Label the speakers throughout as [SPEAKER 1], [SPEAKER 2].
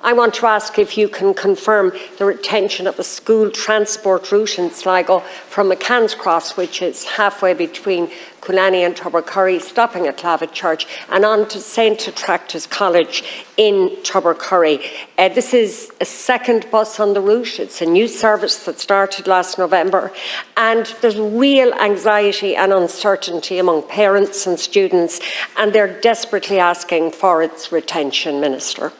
[SPEAKER 1] I want to ask if you can confirm the retention of a school transport route in Sligo from McCann's Cross, which is halfway between Coolani and Tubbercurry, stopping at Clavitt Church, and on to St Attractus College in Tubbercurry. This is a second bus on the route. It's a new service that started last November, and there's real anxiety and uncertainty among parents and students, and they're desperately asking for its retention, Minister.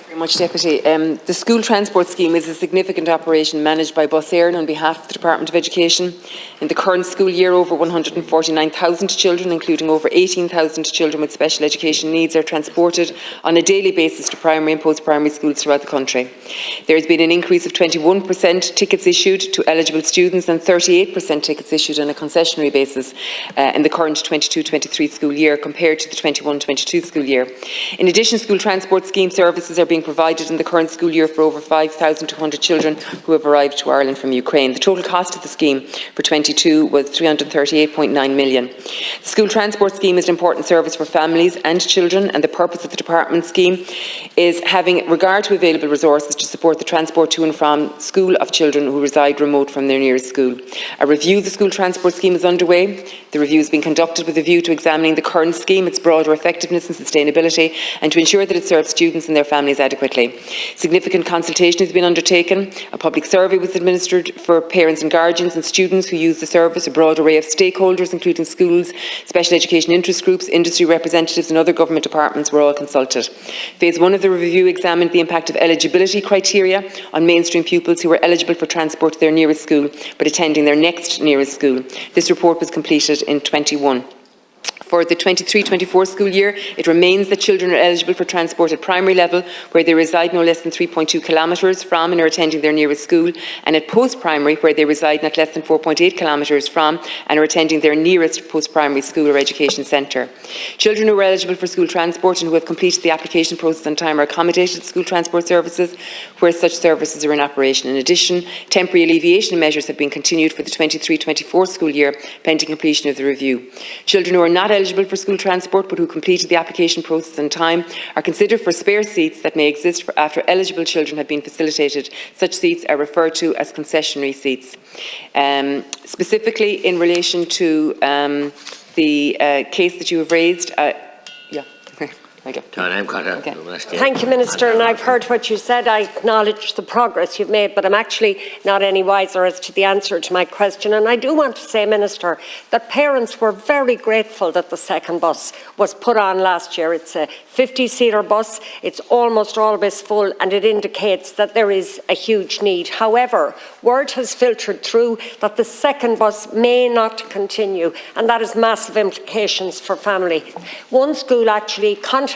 [SPEAKER 2] Very much, Deputy. The school transport scheme is a significant operation managed by Bus Éireann on behalf of the Department of Education. In the current school year, over 149,000 children, including over 18,000 children with special education needs, are transported on a daily basis to primary and post-primary schools throughout the country. There has been an increase of 21% tickets issued to eligible students and 38% tickets issued on a concessionary basis in the current 22-23 school year compared to the 21-22 school year. In addition, school transport scheme services are being provided in the current school year for over 5,200 children who have arrived to Ireland from Ukraine. The total cost of the scheme for 22 was €338.9 million. The school transport scheme is an important service for families and children, and the purpose of the department scheme is having regard to available resources to support the transport to and from school of children who reside remote from their nearest school. A review of the school transport scheme is underway. The review has been conducted with a view to examining the current scheme, its broader effectiveness and sustainability, and to ensure that it serves students and their families adequately. Significant consultation has been undertaken. A public survey was administered for parents and guardians and students who use the service. A broad array of stakeholders, including schools, special education interest groups, industry representatives and other government departments, were all consulted. Phase 1 of the review examined the impact of eligibility criteria on mainstream pupils who were eligible for transport to their nearest school but attending their next nearest school. This report was completed in 21. For the 23-24 school year, it remains that children are eligible for transport at primary level where they reside no less than 3.2 kilometres from and are attending their nearest school, and at post-primary where they reside not less than 4.8 kilometres from and are attending their nearest post-primary school or education centre. Children who are eligible for school transport and who have completed the application process on time are accommodated at school transport services where such services are in operation. In addition, temporary alleviation measures have been continued for the 23-24 school year pending completion of the review. Children who are not eligible for school transport but who completed the application process in time are considered for spare seats that may exist after eligible children have been facilitated. Such seats are referred to as concessionary seats. Specifically in relation to the case that you have raised, Okay.
[SPEAKER 1] Thank you, Minister, and I've heard what you said. I acknowledge the progress you've made, but I'm actually not any wiser as to the answer to my question. And I do want to say, Minister, that parents were very grateful that the second bus was put on last year. It's a 50-seater bus, it's almost always full, and it indicates that there is a huge need. However, word has filtered through that the second bus may not continue, and that has massive implications for families. One school actually contacted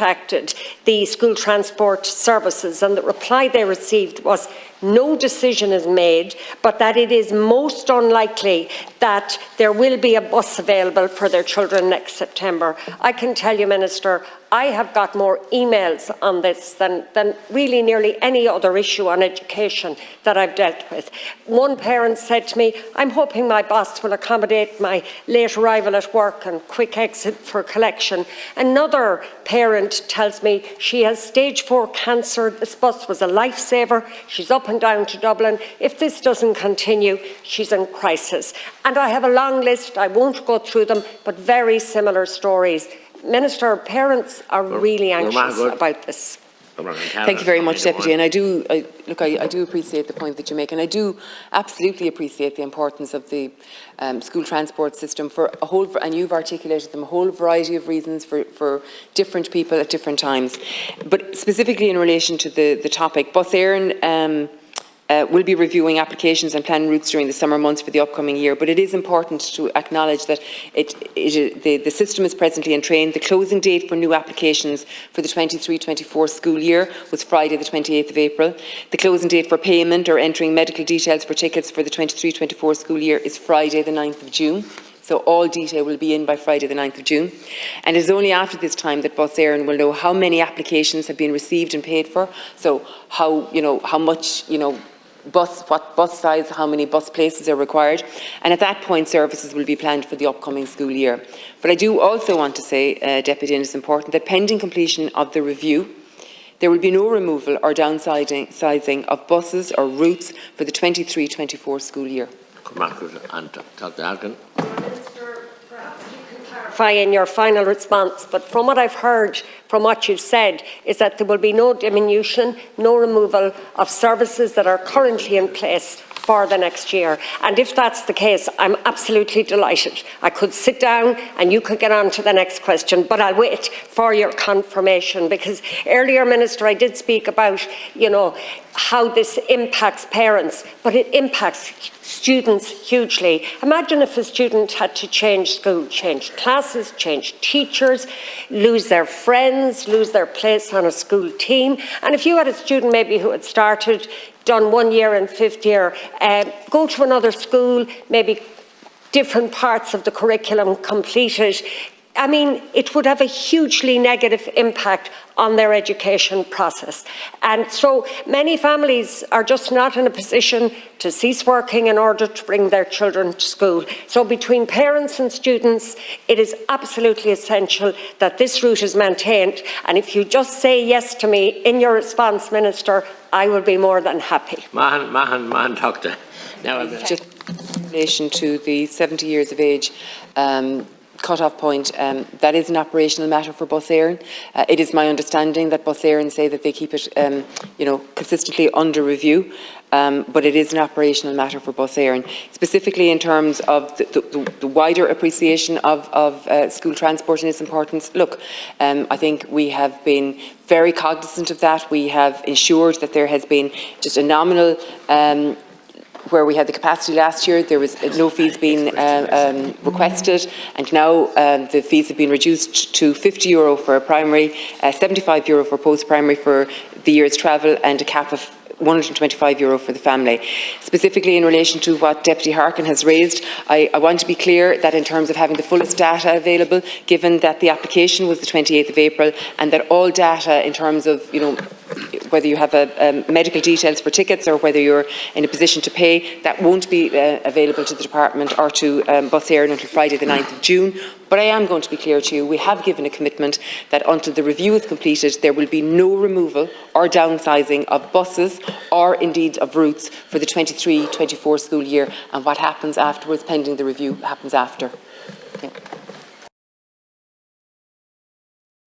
[SPEAKER 1] the school transport services, and the reply they received was no decision is made, but that it is most unlikely that there will be a bus available for their children next September. I can tell you, Minister, I have got more emails on this than really nearly any other issue on education that I've dealt with. One parent said to me, I'm hoping my boss will accommodate my late arrival at work and quick exit for collection. Another parent tells me she has stage 4 cancer. This bus was a lifesaver. She's up and down to Dublin. If this doesn't continue, she's in crisis. And I have a long list. I won't go through them, but very similar stories. Minister, parents are really anxious about this.
[SPEAKER 2] Thank you very much, Deputy. And I do appreciate the point that you make, and I do absolutely appreciate the importance of the school transport system for a whole, and you've articulated them, a whole variety of reasons for different people at different times. But specifically in relation to the topic, Bus Éireann will be reviewing applications and planning routes during the summer months for the upcoming year, but it is important to acknowledge that the system is presently in train. The closing date for new applications for the 23-24 school year was Friday the 28th of April. The closing date for payment or entering medical details for tickets for the 23-24 school year is Friday the 9th of June. So all detail will be in by Friday the 9th of June. And it is only after this time that Bus Éireann will know how many applications have been received and paid for. So how much, what bus size, how many bus places are required, and at that point services will be planned for the upcoming school year. But I do also want to say, Deputy, and it's important that pending completion of the review, There will be no removal or downsizing of buses or routes for the 23-24 school year.
[SPEAKER 3] And Dr. Harkin.
[SPEAKER 1] In your final response, but from what I've heard, from what you've said, is that there will be no diminution, no removal of services that are currently in place for the next year. And if that's the case, I'm absolutely delighted. I could sit down and you could get on to the next question, but I'll wait for your confirmation, because earlier, Minister, I did speak about, how this impacts parents, but it impacts students hugely. Imagine if a student had to change school, change classes, change teachers, lose their friends, lose their place on a school team. And if you had a student maybe who had done 1 year in fifth year, go to another school, maybe different parts of the curriculum completed, I mean, it would have a hugely negative impact on their education process. And so many families are just not in a position to cease working in order to bring their children to school. So between parents and students, it is absolutely essential that this route is maintained. And if you just say yes to me in your response, Minister, I will be more than happy.
[SPEAKER 3] Mahan, Doctor. Now,
[SPEAKER 2] just in relation to the 70 years of age cut-off point, that is an operational matter for Bus Éireann. It is my understanding that Bus Éireann say that they keep it, consistently under review, but it is an operational matter for Bus Éireann. Specifically in terms of the wider appreciation of school transport and its importance, look, I think we have been very cognizant of that. We have ensured that there has been just a nominal where we had the capacity last year, there was no fees being requested, and now the fees have been reduced to €50 for primary, €75 for post-primary for the year's travel, and a cap of €125 for the family. Specifically in relation to what Deputy Harkin has raised, I want to be clear that in terms of having the fullest data available, given that the application was the 28th of April, and that all data in terms of, whether you have medical details for tickets or whether you're in a position to pay, that won't be available to the Department or to Bus Éireann until Friday the 9th of June. But I am going to be clear to you, we have given a commitment that until the review is completed, there will be no removal or downsizing of buses or indeed of routes for the 23-24 school year, and what happens afterwards, pending the review, happens after.